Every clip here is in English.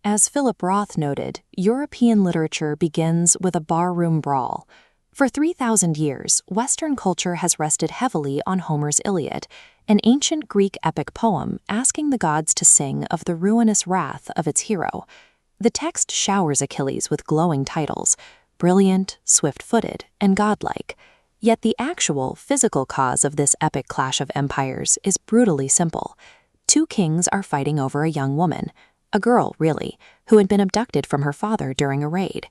As Philip Roth noted, European literature begins with a barroom brawl. For 3,000 years, Western culture has rested heavily on Homer's Iliad, an ancient Greek epic poem asking the gods to sing of the ruinous wrath of its hero. The text showers Achilles with glowing titles: brilliant, swift-footed, and godlike. Yet the actual, physical cause of this epic clash of empires is brutally simple. Two kings are fighting over a young woman, a girl, really, who had been abducted from her father during a raid.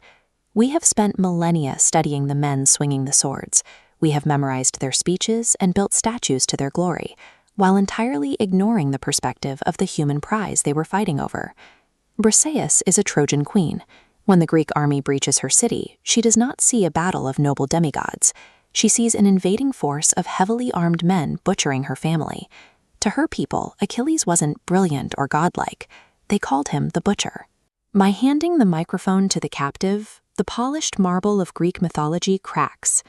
We have spent millennia studying the men swinging the swords. We have memorized their speeches and built statues to their glory, while entirely ignoring the perspective of the human prize they were fighting over. Briseis is a Trojan queen. When the Greek army breaches her city, she does not see a battle of noble demigods. She sees an invading force of heavily armed men butchering her family. To her people, Achilles wasn't brilliant or godlike. They called him the Butcher. By handing the microphone to the captive, the polished marble of Greek mythology cracks.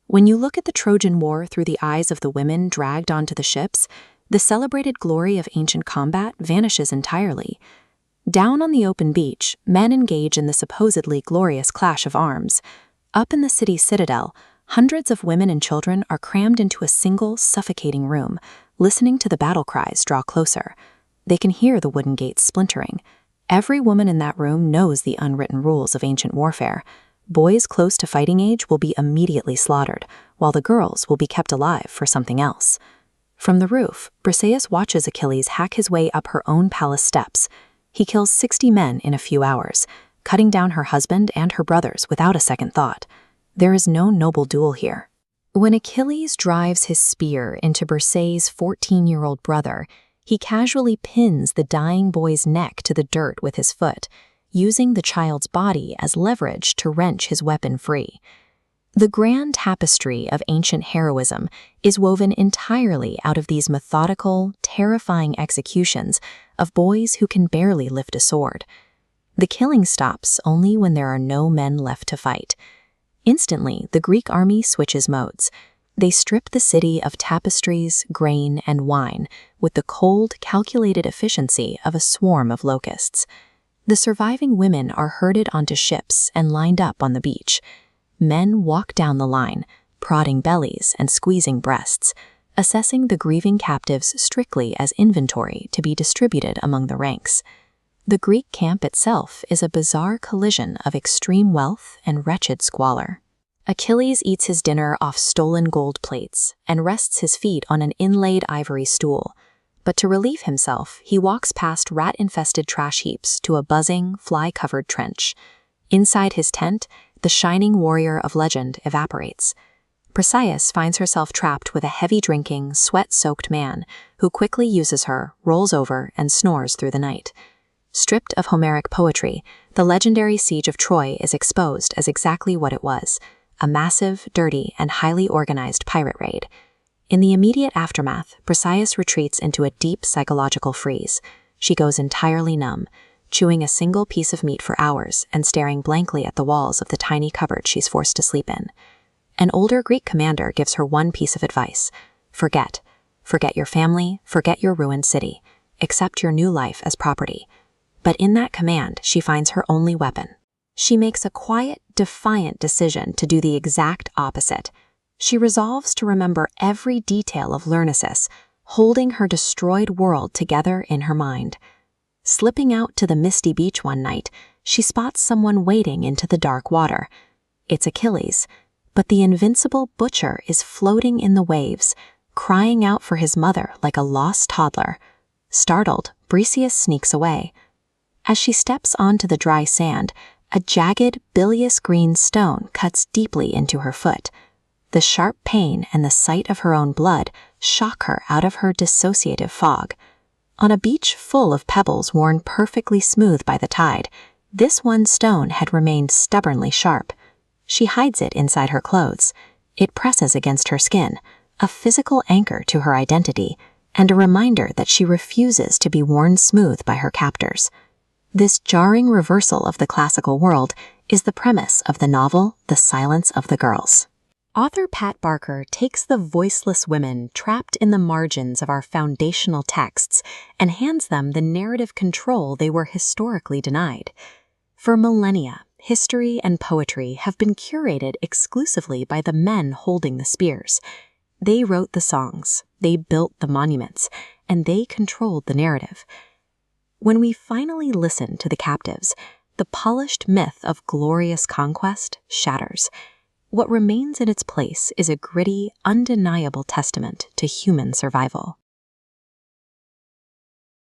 When you look at the Trojan War through the eyes of the women dragged onto the ships, the celebrated glory of ancient combat vanishes entirely. Down on the open beach, men engage in the supposedly glorious clash of arms. Up in the city's citadel, hundreds of women and children are crammed into a single, suffocating room, listening to the battle cries draw closer. They can hear the wooden gates splintering. Every woman in that room knows the unwritten rules of ancient warfare. Boys close to fighting age will be immediately slaughtered, while the girls will be kept alive for something else. From the roof, Briseis watches Achilles hack his way up her own palace steps. He kills 60 men in a few hours, cutting down her husband and her brothers without a second thought. There is no noble duel here. When Achilles drives his spear into Briseis' 14-year-old brother, he casually pins the dying boy's neck to the dirt with his foot, using the child's body as leverage to wrench his weapon free. The grand tapestry of ancient heroism is woven entirely out of these methodical, terrifying executions of boys who can barely lift a sword. The killing stops only when there are no men left to fight. Instantly, the Greek army switches modes. They strip the city of tapestries, grain, and wine with the cold, calculated efficiency of a swarm of locusts. The surviving women are herded onto ships and lined up on the beach. Men walk down the line, prodding bellies and squeezing breasts, assessing the grieving captives strictly as inventory to be distributed among the ranks. The Greek camp itself is a bizarre collision of extreme wealth and wretched squalor. Achilles eats his dinner off stolen gold plates and rests his feet on an inlaid ivory stool. But to relieve himself, he walks past rat-infested trash heaps to a buzzing, fly-covered trench. Inside his tent, the shining warrior of legend evaporates. Briseis finds herself trapped with a heavy-drinking, sweat-soaked man who quickly uses her, rolls over, and snores through the night. Stripped of Homeric poetry, the legendary siege of Troy is exposed as exactly what it was: a massive, dirty, and highly organized pirate raid. In the immediate aftermath, Briseis retreats into a deep psychological freeze. She goes entirely numb, chewing a single piece of meat for hours and staring blankly at the walls of the tiny cupboard she's forced to sleep in. An older Greek commander gives her one piece of advice: forget. Forget your family, forget your ruined city, accept your new life as property. But in that command, she finds her only weapon. She makes a quiet, defiant decision to do the exact opposite. She resolves to remember every detail of Lyrnessus, holding her destroyed world together in her mind. Slipping out to the misty beach one night, she spots someone wading into the dark water. It's Achilles, but the invincible Butcher is floating in the waves, crying out for his mother like a lost toddler. Startled, Briseis sneaks away. As she steps onto the dry sand, a jagged, bilious green stone cuts deeply into her foot. The sharp pain and the sight of her own blood shock her out of her dissociative fog. On a beach full of pebbles worn perfectly smooth by the tide, this one stone had remained stubbornly sharp. She hides it inside her clothes. It presses against her skin, a physical anchor to her identity, and a reminder that she refuses to be worn smooth by her captors. This jarring reversal of the classical world is the premise of the novel The Silence of the Girls. Author Pat Barker takes the voiceless women trapped in the margins of our foundational texts and hands them the narrative control they were historically denied. For millennia, history and poetry have been curated exclusively by the men holding the spears. They wrote the songs, they built the monuments, and they controlled the narrative. When we finally listen to the captives, the polished myth of glorious conquest shatters. What remains in its place is a gritty, undeniable testament to human survival.